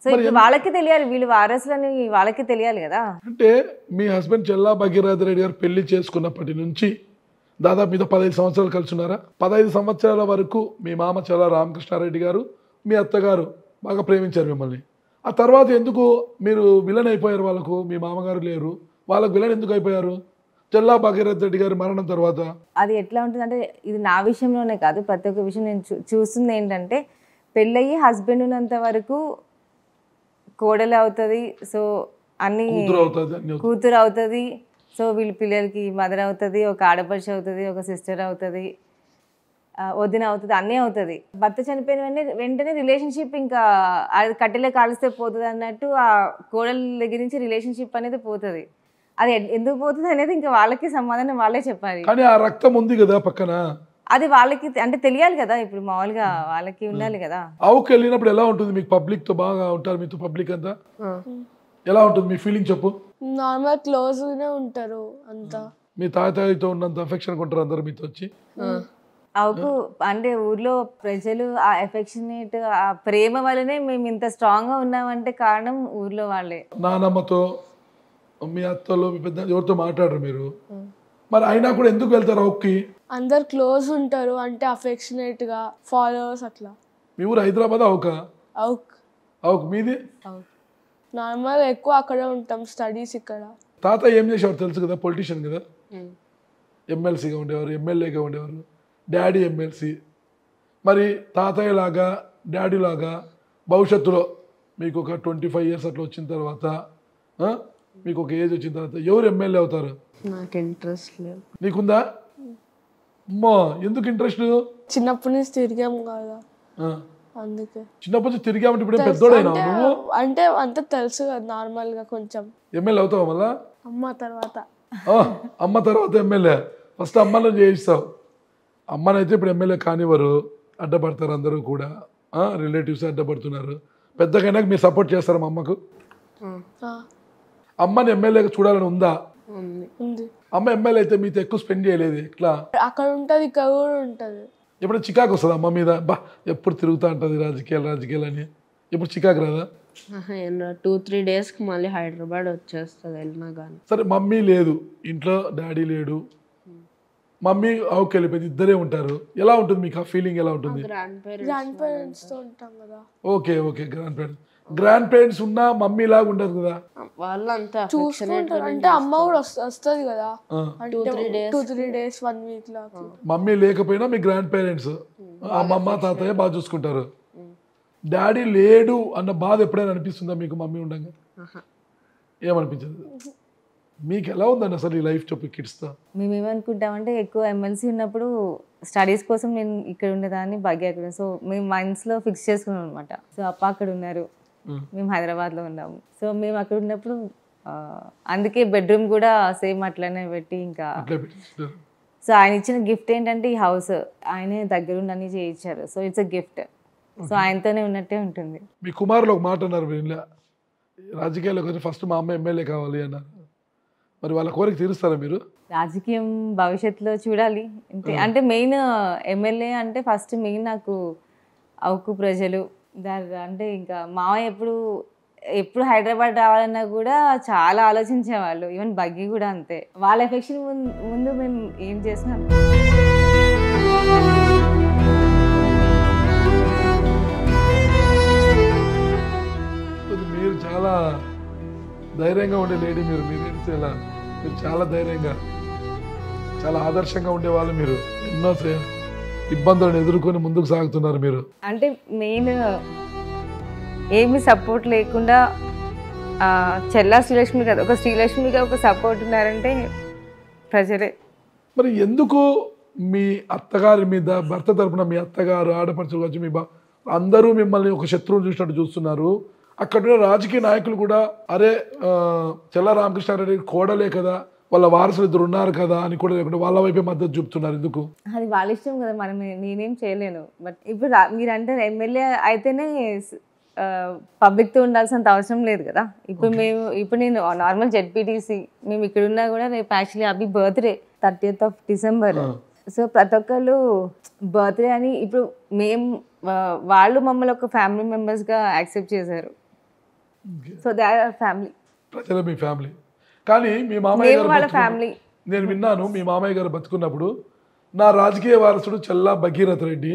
సో ఇప్పుడు వాళ్ళకి తెలియాలి, వీళ్ళు వారసులని వాళ్ళకి తెలియాలి కదా. అంటే మీ హస్బెండ్ చెల్లా భగీరథ్ రెడ్డి గారు పెళ్లి చేసుకున్నప్పటి నుంచి దాదాపు మీతో 15 సంవత్సరాలు కలిసి ఉన్నారా? 15 సంవత్సరాల వరకు మీ మామ చెల్లా రామకృష్ణారెడ్డి గారు మీ అత్తగారు బాగా ప్రేమించారు మిమ్మల్ని. ఆ తర్వాత ఎందుకు మీరు విలన్ అయిపోయారు? వాళ్ళకు మీ మామగారు లేరు, వాళ్ళకు విలన్ ఎందుకు అయిపోయారు చెల్లా భగీరథ్ రెడ్డి గారి మరణం తర్వాత? అది ఎట్లా ఉంటుందంటే ఇది నా విషయంలోనే కాదు, ప్రతి ఒక్క విషయం నేను చూస్తుంది ఏంటంటే పెళ్ళయ్యి హస్బెండ్ ఉన్నంత వరకు కోడలు అవుతుంది, సో అన్ని కూతురు అవుతుంది, సో వీళ్ళ పిల్లలకి మదర్ అవుతుంది, ఒక ఆడపడుచు అవుతుంది, ఒక సిస్టర్ అవుతుంది, వదిన అవుతుంది, అన్నీ అవుతుంది. భర్త చనిపోయిన వెంటనే రిలేషన్షిప్ ఇంకా అది కట్టెలే కాలిస్తే పోతుంది అన్నట్టు ఆ కోడల దగ్గర నుంచి రిలేషన్షిప్ అనేది పోతుంది. అది ఎందుకు పోతుంది అనేది ఇంకా వాళ్ళకి సమాధానం వాళ్ళే చెప్పాలి. కానీ ఆ రక్తం ఉంది కదా పక్కన, అది వాళ్ళకి అంటే తెలియాలి కదా, ఇప్పుడు మామూలుగా వాళ్ళకి ఉండాలి కదా. ఆవుకి వెళ్ళినప్పుడు ఎలా ఉంటుంది మీకు? పబ్లిక్ తో బాగా ఉంటారు మీతో? పబ్లిక్ అంతా ఎలా ఉంటుంది మీ ఫీలింగ్ చెప్పు? నార్మల్ క్లోజ్ గానే ఉంటారు అంతా. మీ తాతయ్యతో ఉన్నంత అఫెక్షన్ కొంటారు అందరు మీతో వచ్చి? ఆవుకు అంటే ఊర్లో ప్రజలు ఆ ఎఫెక్షనేట్ ఆ ప్రేమ వల్లనే మేము ఇంత స్ట్రాంగ్ గా ఉన్నామంటే కారణం ఊర్లో వాళ్ళే. నానమ్మతో మీ అత్తలో మీ పెద్ద ఎవరితో మాట్లాడరు మీరు, మరి అయినా కూడా ఎందుకు వెళ్తారు ఆవుకి? అందరు క్లోజ్ ఉంటారు అంటే అఫెక్షనేట్ గా ఫాలోవర్స్ అట్లా. మీ ఊరు హైదరాబాద్ ఆవుకా? ఆవుకు మీది నార్మల్ ఎక్కువ అక్కడే ఉంటాం, స్టడీస్ ఇక్కడ. తాత ఏం చేసేవారు తెలుసు కదా, పొలిటీషియన్ కదా, ఎమ్మెల్సీగా ఉండేవారు, ఎమ్మెల్యేగా ఉండేవారు, డాడీ ఎమ్మెల్సీ. మరి తాతయ్య లాగా డాడీ లాగా భవిష్యత్తులో మీకు ఒక 25 years అట్లా వచ్చిన తర్వాత మీకు ఒక ఏజ్ వచ్చిన తర్వాత ఎవరు ఎమ్మెల్యే అవుతారు? నాకు ఇంట్రెస్ట్ లేదు. నీకుందా? అమ్మా ఎందుకు ఇంట్రెస్ట్? చిన్నప్పటి నుంచి తిరిగాము కదా అందుకే. చిన్నప్పటి నుంచి తిరిగామంటే ఇప్పుడు పెద్దోడైనా నువ్వు? అంటే అంత తెలుసు కదా నార్మల్ గా కొంచెం. ఎమ్మెల్యే అవుతావా మళ్ళా? అమ్మ తర్వాత. అమ్మ తర్వాత ఎమ్మెల్యే, ఫస్ట్ అమ్మలో చేయిస్తావు. అమ్మనైతే ఇప్పుడు ఎమ్మెల్యే కానివ్వరు, అడ్డపడతారు అందరూ కూడా, రిలేటివ్స్ అడ్డపడుతున్నారు. పెద్దగైనా మీరు సపోర్ట్ చేస్తారా మా అమ్మకు? అమ్మని ఎమ్మెల్యేగా చూడాలని ఉందా? అమ్మ ఎమ్మెల్యే అయితే మీతో ఎక్కువ స్పెండ్ చేయలేదు ఎట్లా? అక్కడ ఉంటుంది, ఇక్కడ కూడా ఉంటుంది. ఎప్పుడు చికాకు వస్తుంది అమ్మ మీద, బా ఎప్పుడు తిరుగుతూ ఉంటుంది రాజకీయాలు అని, ఎప్పుడు చికాకు రాదా? 2-3 డేస్కి మళ్ళీ హైదరాబాద్ వచ్చేస్తుంది వెళ్ళినా కానీ. సరే మమ్మీ లేదు ఇంట్లో, డాడీ లేడు, మమ్మీ అవుకు వెళ్ళిపోయింది, ఇద్దరే ఉంటారు. ఎలా ఉంటుంది మీకు ఆ ఫీలింగ్? ఎలా ఉంటుంది? గ్రాండ్ పేరెంట్స్తో ఉంటాం కదా. ఓకే గ్రాండ్ పేరెంట్స్ ఉన్నా మమ్మీ లాగా ఉండదు కదా, వాళ్ళంతా చూసుకుంటారు. అంటే అమ్మ కూడా వస్తుంది కదా, 2-3 డేస్ 1 వీక్ లా. మమ్మీ లేకపోయినా మీ గ్రాండ్ పేరెంట్స్ అమ్మమ్మ తాతయ్య బాగా చూసుకుంటారు. డాడీ లేడు అన్న బాధ ఎప్పుడైనా అనిపిస్తుందా మీకు మమ్మీ ఉండగా? ఏమనిపించదు? మీకు ఎలా ఉందండి అసలు ఈ లైఫ్ చెప్పి కిడ్స్తో? మేము ఏమనుకుంటామంటే ఎక్కువ ఎమ్మెల్సీ ఉన్నప్పుడు స్టడీస్ కోసం నేను ఇక్కడ ఉండేదాన్ని, భాగ్య అక్కడ. సో మేము మైండ్స్లో ఫిక్స్ చేసుకున్నాం అనమాట. సో అప్ప అక్కడ ఉన్నారు, మేము హైదరాబాద్లో ఉన్నాము. సో మేము అక్కడ ఉన్నప్పుడు అందుకే బెడ్రూమ్ కూడా సేమ్ అట్లనే పెట్టి ఇంకా. సో ఆయన ఇచ్చిన గిఫ్ట్ ఏంటంటే ఈ హౌస్, ఆయనే దగ్గరుండి అన్ని చేయించారు. So it's a gift. So ఆయనతోనే ఉన్నట్టే ఉంటుంది. మీ కుమారులు ఒక మాట అన్నారు, రాజకీయాల్లోకి వచ్చి ఫస్ట్ మా అమ్మ ఎమ్మెల్యే కావాలి అన్నారు. మరి వాళ్ళ కోరిక తీరుస్తారా మీరు? రాజకీయం భవిష్యత్తులో చూడాలి. అంటే మెయిన్ ఎమ్మెల్యే అంటే ఫస్ట్ మెయిన్ నాకు అవుకు ప్రజలు అంటే ఇంకా మావయ్య ఎప్పుడు హైదరాబాద్ రావాలన్నా కూడా చాలా ఆలోచించేవాళ్ళు. ఈవెన్ బగ్గి కూడా అంతే. వాళ్ళ ఎఫెక్షన్ ముందు మేము ఏం చేసినా. మీరు చాలా ధైర్యంగా ఉండే లేడీ, మీరు చాలా ధైర్యంగా, చాలా ఆదర్శంగా ఉండేవాళ్ళు. మీరు ఎన్నో ఇబ్బందులను ఎదుర్కొని ముందుకు సాగుతున్నారు. మీరు అంటే మెయిన్ ఏమి సపోర్ట్ లేకుండా చెల్లా శ్రీలక్ష్మి కదా, ఒక శ్రీలక్ష్మిగా ఒక సపోర్ట్ ఉన్నారంటే ప్రజలే. మరి ఎందుకు మీ అత్తగారి మీద, భర్త తరపున మీ అత్తగారు, ఆడపడుచులు వచ్చి మీ అందరూ మిమ్మల్ని ఒక శత్రువుని చూసినట్టు చూస్తున్నారు? అక్కడ రాజకీయ నాయకులు కూడా అరే చెల్లా రామకృష్ణారెడ్డి కోడలే కదా, వాళ్ళ వారసులు 2 ఉన్నారు కదా అని కూడా లేకుండా వాళ్ళ వైపే మద్దతు చూపుతున్నారు. ఎందుకు? అది వాళ్ళ ఇష్టం కదా, నేనేం చేయలేను. బట్ ఇప్పుడు మీరు అంటే ఎమ్మెల్యే అయితేనే పబ్లిక్తో ఉండాల్సినంత అవసరం లేదు కదా. ఇప్పుడు నేను నార్మల్ జెడ్పీటీసీ, మేము ఇక్కడ ఉన్నా కూడా రేపు actually Abhi birthday 30th of December. So ప్రతి ఒక్కళ్ళు బర్త్డే అని ఇప్పుడు వాళ్ళు మమ్మల్ని ఒక ఫ్యామిలీ మెంబర్స్గా యాక్సెప్ట్ చేశారు. So they are family. ప్రజలు మీ ఫ్యామిలీ. కానీ మీ మామయ్య గారు వాళ్ళ ఫ్యామిలీ. నేను విన్నాను మీ మామయ్య గారు బతుకున్నప్పుడు నా రాజకీయ వారసుడు చెల్లా భగీరథ్ రెడ్డి,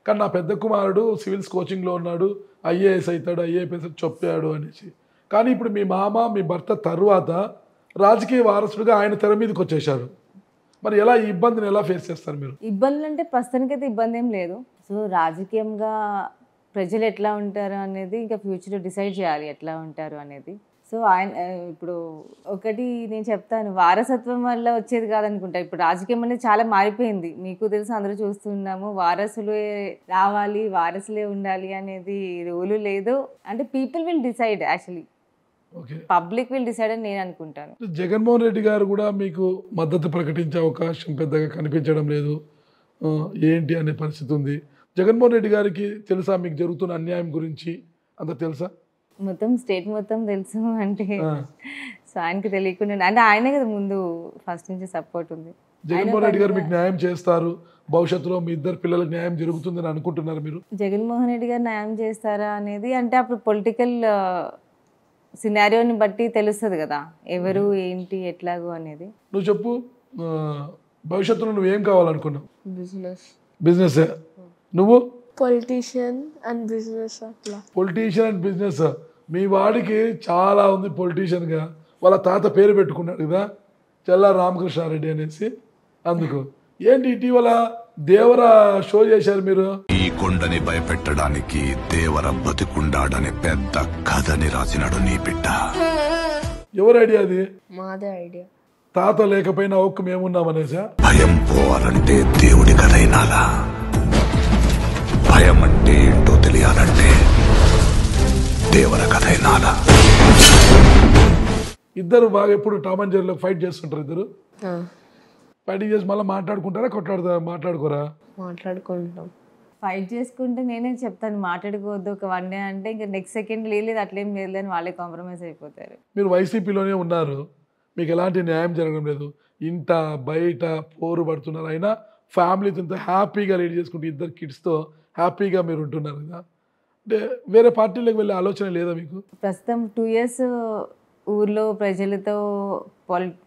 కానీ నా పెద్ద కుమారుడు సివిల్స్ కోచింగ్లో ఉన్నాడు, ఐఏఎస్ అవుతాడు, ఐఏఎస్ చెప్పాడు అనేసి. కానీ ఇప్పుడు మీ మామ, మీ భర్త తర్వాత రాజకీయ వారసుడుగా ఆయన తెర మీదకి వచ్చేసారు. మరి ఎలా ఈ ఇబ్బందిని ఎలా ఫేస్ చేస్తారు మీరు? ఇబ్బందులు అంటే ప్రస్తుతానికైతే ఇబ్బంది ఏం లేదు. సో రాజకీయంగా ప్రజలు ఎట్లా ఉంటారు అనేది ఇంకా ఫ్యూచర్లో డిసైడ్ చేయాలి ఎట్లా ఉంటారు అనేది. సో ఆయన ఇప్పుడు ఒకటి నేను చెప్తాను, వారసత్వం వల్ల వచ్చేది కాదనుకుంటా. ఇప్పుడు రాజకీయం అనేది చాలా మారిపోయింది, మీకు తెలుసు, అందరూ చూస్తున్నాము. వారసులే రావాలి, వారసులే ఉండాలి అనేది రూలు లేదు. అంటే people will decide, actually public will decide అని నేను అనుకుంటాను. జగన్మోహన్ రెడ్డి గారు కూడా మీకు మద్దతు ప్రకటించే అవకాశం పెద్దగా కనిపించడం లేదు, ఏంటి అనే పరిస్థితి ఉంది. జగన్మోహన్ రెడ్డి గారికి తెలుసా మీకు జరుగుతున్న అన్యాయం గురించి? అంత తెలుసా? మొత్తం స్టేట్ మొత్తం తెలుసు. అంటే సో ఆయనకి తెలియకుండా అంటే ఆయనే కదా ముందు ఫస్ట్ నుంచి సపోర్ట్ ఉంది. జగన్మోహన్ రెడ్డి గారు మీకు న్యాయం చేస్తారు, భవిష్యత్తులో మీ 2 పిల్లలకు న్యాయం జరుగుతుందని అనుకుంటున్నారు మీరు? జగన్మోహన్ రెడ్డి గారు న్యాయం చేస్తారా అనేది అంటే అప్పుడు పొలిటికల్ సినారియోని బట్టి తెలుస్తుంది కదా, ఎవరు ఏంటి ఎట్లాగో అనేది. నువ్వు చెప్పు, భవిష్యత్తులో నువ్వేం కావాలనుకున్నావు? బిజినెస్. నువ్వు? Politician and business. అట్లా పొలిటీషియన్ అండ్ బిజినెస్. మీ వాడికి చాలా ఉంది పొలిటీషియన్గా, వాళ్ళ తాత పేరు పెట్టుకున్నాడు కదా చెల్లా రామకృష్ణారెడ్డి అనేసి. అందుకు ఏంటి ఇటీవల దేవర షో చేశారు మీరు? ఈ కొండని భయపెట్టడానికి దేవర బతికుండాడని పెద్ద కథని రాసినాడు నీ బిడ్డ. ఎవరు ఐడియా అది? మాదే ఐడియా. తాత లేకపోయినా ఒక్క మేమున్నామనేసా? భయం పోవాలంటే దేవుడి కథ అయినాలా, భయం అంటే ఏంటో తెలియాలంటే దేవర కథ అయినాలా. ఇద్దరు బాగా ఎప్పుడు టామ్ అండ్ జెర్రీలో ఫైట్ చేస్తుంటారు. ఇద్దరు ఫైటింగ్ చేసి మళ్ళీ మాట్లాడుకుంటారా, మాట్లాడుకోరా? మాట్లాడుకుంటాం. ఫైట్ చేసుకుంటే నేనే చెప్తాను మాట్లాడుకోవద్దు ఒక 1 day అంటే ఇంకా నెక్స్ట్ సెకండ్ లేదు అట్లేం లేదు అని వాళ్ళే కాంప్రమైజ్ అయిపోతారు. మీరు వైసీపీలోనే ఉన్నారు, మీకు ఎలాంటి న్యాయం జరగడం లేదు, ఇంట బయట పోరు పడుతున్నారు, అయినా ఫ్యామిలీతో ఇంత హ్యాపీగా లీడ్ చేసుకుంటూ 2 కిడ్స్తో హ్యాపీగా మీరు ఉంటున్నారు కదా. అంటే వేరే పార్టీలకు వెళ్ళే ఆలోచన లేదా మీకు? ప్రస్తుతం 2 years ఊర్లో ప్రజలతో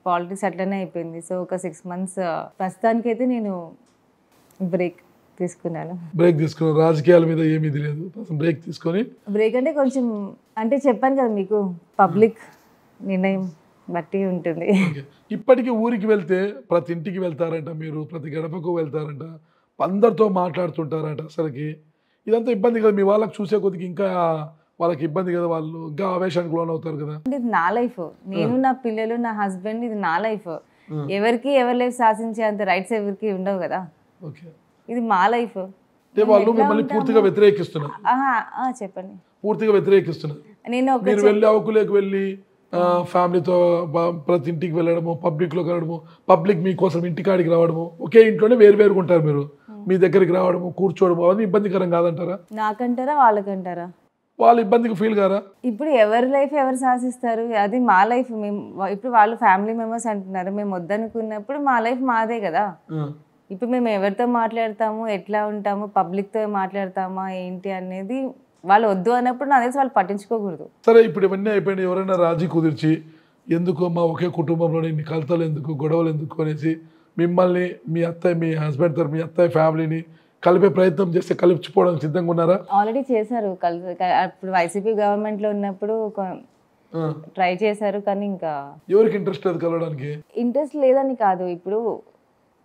పాలిటిక్స్ అట్లనే అయిపోయింది. సో ఒక 6 months ప్రస్తుతానికైతే నేను బ్రేక్ తీసుకున్నాను. బ్రేక్ తీసుకున్నారు, రాజకీయాల మీద ఏమి ఇది లేదు, బ్రేక్ తీసుకొని. బ్రేక్ అంటే కొంచెం అంటే చెప్పాను కదా మీకు, పబ్లిక్ నిర్ణయం బట్టి ఉంటుంది. ఇప్పటికీ ఊరికి వెళ్తే ప్రతి ఇంటికి వెళ్తారంట మీరు, ప్రతి గడపకు వెళ్తారంట, అందరితో మాట్లాడుతుంటారంట. అసలుకి ఇదంతా ఇబ్బంది కదా మీ వాళ్ళకి, చూసే కొద్దికి ఇంకా వాళ్ళకి ఇబ్బంది కదా, వాళ్ళు ఇంకా ఆవేశానికి లోన్ అవుతారు కదా. అంటే ఇది నా లైఫ్, నేను నా పిల్లలు నా హస్బెండ్, ఇది నా లైఫ్. ఎవరికి ఎవరి లైఫ్ శాసించే అంత రైట్స్ ఎవరికి ఉండవు కదా. ఓకే, ఇది మా లైఫ్. వాళ్ళు మిమ్మల్ని పూర్తిగా వ్యతిరేకిస్తున్నారు. చెప్పండి. పూర్తిగా వ్యతిరేకిస్తున్నారు. నేను మీరు వెళ్ళి అవకులేకి వెళ్ళి ఫ్యామిలీతో ప్రతి ఇంటికి వెళ్ళడము, పబ్లిక్లోకి వెళ్ళడము, పబ్లిక్ మీకోసం ఇంటికాడికి రావడము, ఒకే ఇంట్లోనే వేరువేరుగా ఉంటారు మీరు, మీ దగ్గరికి రావడము కూర్చోవడము, అది ఇబ్బందికరం కాదంటారా? నాకంటారా వాళ్ళకంటారా? వాళ్ళు ఇబ్బందికి ఫీల్ కారా? ఇప్పుడు ఎవరి లైఫ్ ఎవరు శాసిస్తారు, అది మా లైఫ్. మేము ఇప్పుడు వాళ్ళు ఫ్యామిలీ మెంబర్స్ అంటున్నారు, మేము వద్దనుకున్నప్పుడు మా లైఫ్ మాదే కదా. ఇప్పుడు మేము ఎవరితో మాట్లాడతాము, ఎట్లా ఉంటాము, పబ్లిక్తో మాట్లాడతామా ఏంటి అనేది వాళ్ళు వద్దు అన్నప్పుడు నా తెలిసి వాళ్ళు పట్టించుకోకూడదు. సరే, ఇప్పుడు ఇవన్నీ అయిపోయినా ఎవరైనా రాజీ కుదిర్చి ఎందుకు మా ఒకే కుటుంబంలోనే ఇన్ని కలతలు ఎందుకు, గొడవలు ఎందుకు అనేసి మిమ్మల్ని మీ అత్తయ్య, మీ హస్బెండ్ తరఫు మీ అత్తయ్య ఫ్యామిలీని కలిపే ప్రయత్నం చేస్తే కలిపిపోవడానికి సిద్ధంగా ఉన్నారా? ఆల్రెడీ చేశారు. అప్పుడు వైసీపీ గవర్నమెంట్లో ఉన్నప్పుడు ట్రై చేశారు, కానీ ఇంకా ఎవరికి ఇంట్రెస్ట్ లేదు కలవడానికి? ఇంట్రెస్ట్ లేదని కాదు, ఇప్పుడు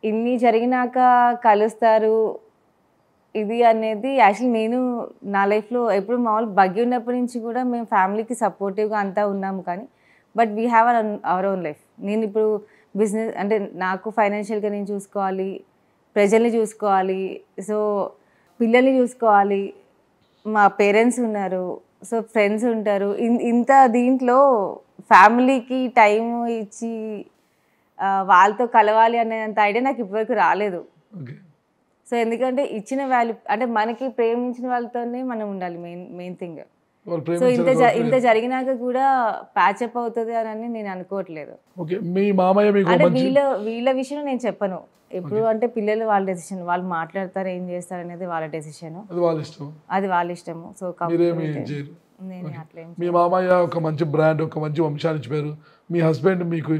ఇన్ని జరిగినాక కలుస్తారు ఇది అనేది. యాక్చువల్లీ నేను నా లైఫ్లో ఎప్పుడు మామూలు బగ్గి ఉన్నప్పటి నుంచి కూడా మేము ఫ్యామిలీకి సపోర్టివ్గా అంతా ఉన్నాము, కానీ but we have our own life. నేను ఇప్పుడు బిజినెస్ అంటే నాకు ఫైనాన్షియల్గా నేను చూసుకోవాలి, ప్రజల్ని చూసుకోవాలి, సో పిల్లల్ని చూసుకోవాలి, మా పేరెంట్స్ ఉన్నారు, సో ఫ్రెండ్స్ ఉంటారు. ఇంత దీంట్లో ఫ్యామిలీకి టైం ఇచ్చి వాళ్ళతో కలవాలి అనేంత ఐడియా నాకు ఇప్పటివరకు రాలేదు. సో ఎందుకంటే ఇచ్చిన వాల్యూ అంటే మనకి ప్రేమించిన వాళ్ళతోనే మనం ఉండాలి, మెయిన్ థింగ్. సో ఇంత జరిగినాక కూడా ప్యాచప్ అవుతుంది అని నేను అనుకోవట్లేదు. అంటే వీళ్ళ విషయం నేను చెప్పను ఎప్పుడు, అంటే పిల్లలు వాళ్ళ డెసిషన్, వాళ్ళు మాట్లాడతారు ఏం చేస్తారు అనేది వాళ్ళ డెసిషన్, అది వాళ్ళ ఇష్టము. సో నేను అట్లా. మీ మామయ్య ఒక మంచి బ్రాండ్, ఒక మంచి వంశాన్ని ఇచ్చిపోయారు. మీ హస్బెండ్ మీకు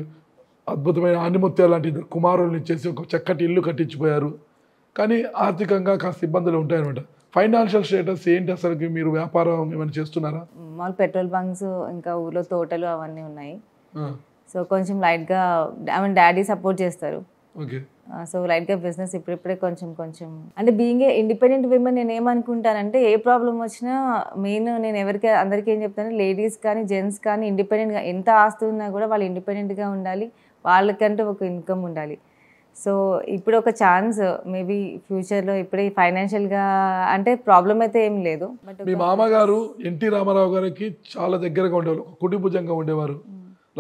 అద్భుతమైన ఆనిముత్యాలు లాంటి 2 కుమారులను ఇచ్చేసి ఒక చక్కటి ఇల్లు కట్టించిపోయారు. కానీ ఆర్థికంగా కాస్త ఇబ్బందులు ఉంటాయన్నమాట. ఫైనాన్షియల్ స్టేటస్ ఏంటి అసలు? మీరు వ్యాపారం ఏమైనా చేస్తున్నారా? మామూలు పెట్రోల్ బంక్స్, ఇంకా ఊర్లో తోటలు అవన్నీ ఉన్నాయి. సో కొంచెం లైట్గా డాడీ సపోర్ట్ చేస్తారు. సో లైట్గా బిజినెస్ ఇప్పుడిప్పుడే కొంచెం అంటే బీయింగ్ ఏ ఇండిపెండెంట్ విమెన్ నేను ఏమనుకుంటానంటే, ఏ ప్రాబ్లం వచ్చినా మెయిన్ నేను అందరికీ ఏం చెప్తాను, లేడీస్ కానీ జెంట్స్ కానీ ఇండిపెండెంట్గా, ఎంత ఆస్తి ఉన్నా కూడా వాళ్ళు ఇండిపెండెంట్గా ఉండాలి, వాళ్ళకంటూ ఒక ఇన్కమ్ ఉండాలి. సో ఇప్పుడు ఒక ఛాన్స్ మేబీ ఫ్యూచర్లో, ఇప్పుడే ఫైనాన్షియల్గా అంటే ప్రాబ్లం అయితే ఏం లేదు. మీ మామగారు ఎన్టీ రామారావు గారికి చాలా దగ్గరగా ఉండేవారు, కుటుంబుజంగా ఉండేవారు.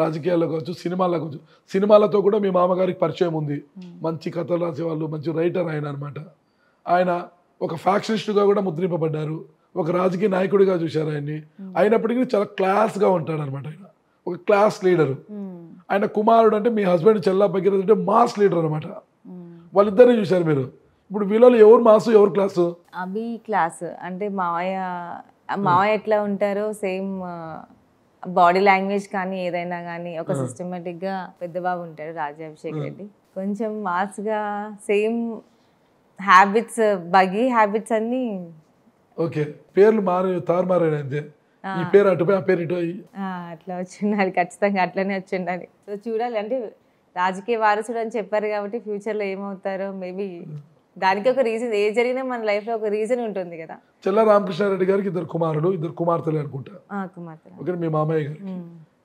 రాజకీయాల్లో కావచ్చు, సినిమాల్లో కావచ్చు. సినిమాలతో కూడా మీ మామగారికి పరిచయం ఉంది, మంచి కథలు రాసేవాళ్ళు, మంచి రైటర్ ఆయన అనమాట. ఆయన ఒక ఫ్యాక్షనిస్టుగా కూడా ముద్రింపబడ్డారు, ఒక రాజకీయ నాయకుడిగా చూశారు ఆయన్ని. అయినప్పటికీ చాలా క్లాస్గా ఉంటాడు అనమాట. ఆయన ఒక క్లాస్ లీడరు. ఆయన కుమారుడు అంటే మీ హస్బెండ్ చెల్లా భగీరథ అంటే మాస్ లీడర్ అనమాట. వాళ్ళిద్దరిని చూశారు మీరు. ఇప్పుడు వీళ్ళలో ఎవరు మాసు, ఎవరు క్లాసు? అభి క్లాస్. అంటే మావయ్య ఎట్లా ఉంటారో సేమ్ బాడీ లాంగ్వేజ్ కానీ ఏదైనా కానీ ఒక సిస్టమేటిక్గా పెద్ద బాబు ఉంటాడు, రాజాభిషేక్ రెడ్డి. కొంచెం మాస్గా సేమ్ హ్యాబిట్స్, బగీ హ్యాబిట్స్ అన్నీ. ఓకే, పేర్లు తారుమారాయి అంతే. ఈ పేరు అటుపోయి, ఆ పేరు ఇటు అట్లా వచ్చిండాలి, ఖచ్చితంగా అట్లనే వచ్చిండాలి. సో చూడాలి, అంటే రాజకీయ వారసుడు అని చెప్పారు కాబట్టి ఫ్యూచర్లో ఏమవుతారో మేబీ దానికి ఒక రీజన్, ఏ జరిగినా మన లైఫ్లో ఒక రీజన్ ఉంటుంది కదా. చెల్ల రామకృష్ణారెడ్డి గారికి 2 కుమారులు, 2 కుమార్తెలు అనుకుంటా. ఓకే, మీ మామయ్య గారు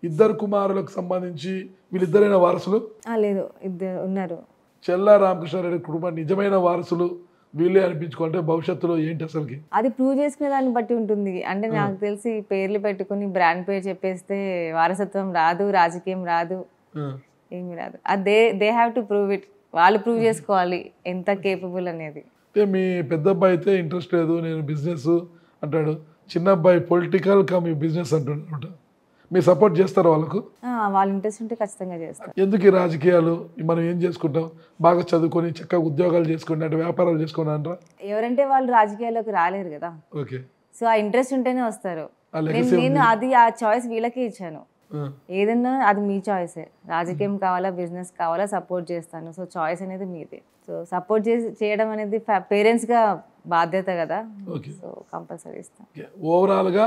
2 కుమారులకు సంబంధించి వీళ్ళిద్దరైన వారసులు? లేదు, 2 ఉన్నారు. చెల్ల రామకృష్ణారెడ్డి కుటుంబం నిజమైన వారసులు వీళ్ళే అనిపించుకుంటే భవిష్యత్తులో ఏంటి అసలుకి? అది ప్రూవ్ చేసుకునే దాన్ని బట్టి ఉంటుంది. అంటే నాకు తెలిసి పేర్లు పెట్టుకుని బ్రాండ్ పేరు చెప్పేస్తే వారసత్వం రాదు, రాజకీయం రాదు, ఏమి రాదు. They have to prove it. వాళ్ళు ప్రూవ్ చేసుకోవాలి ఎంత కేపబుల్ అనేది. అంటే మీ పెద్ద అబ్బాయి అయితే ఇంట్రెస్ట్ లేదు, నేను బిజినెస్ అంటాడు. చిన్న అబ్బాయి పొలిటికల్ మీ బిజినెస్ అంటున్నాడు. మీరు సపోర్ట్ చేస్తారా వాళ్ళకు? వాళ్ళ ఇంట్రెస్ట్ ఉంటే ఖచ్చితంగా చేస్తారు. ఎందుకు ఈ రాజకీయాలు, మనం ఏం చేసుకుంటాం, బాగా చదువుకొని చక్కగా ఉద్యోగాలు చేసుకుని అంటే వ్యాపారాలు చేసుకుని అంటారా? ఎవరంటే వాళ్ళు రాజకీయాల్లోకి రాలేరు కదా, ఓకే. సో ఆ ఇంట్రెస్ట్ ఉంటేనే వస్తారు. నేను అది ఆ చాయిస్ వీళ్ళకే ఇచ్చాను. ఏదన్నా అది మీ చాయిసే, రాజకీయం కావాలా బిజినెస్ కావాలా సపోర్ట్ చేస్తాను. సో చాయిస్ అనేది మీదే. సో సపోర్ట్ చేయడం అనేది పేరెంట్స్గా బాధ్యత కదా, సో కంపల్సరీ ఇస్తాను. ఓవరాల్గా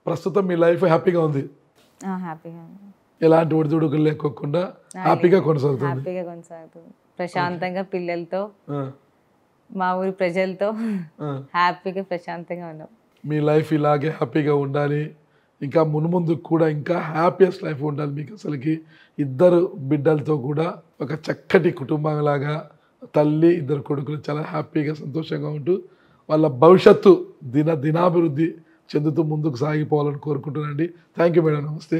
ప్రస్తుతం మీ లైఫ్ హ్యాపీగా ఉంది? హ్యాపీగా, ఎలాంటి ఒడిదుడుకులు లేకోకుండా హ్యాపీగా కొనసాగుతుంది. ప్రశాంతంగా పిల్లలతో, మా ఊరి ప్రజలతో హ్యాపీగా ప్రశాంతంగా ఉన్నాం. మీ లైఫ్ ఇలాగే హ్యాపీగా ఉండాలి, ఇంకా మున్ముందు కూడా ఇంకా హ్యాపీయెస్ట్ లైఫ్ ఉండాలి మీకు. అసలుకి 2 బిడ్డలతో కూడా ఒక చక్కటి కుటుంబంలాగా తల్లి 2 కొడుకులు చాలా హ్యాపీగా సంతోషంగా ఉంటూ వాళ్ళ భవిష్యత్తు దినాభివృద్ధి చెందుతూ ముందుకు సాగిపోవాలని కోరుకుంటున్నానండి. Thank you madam. నమస్తే.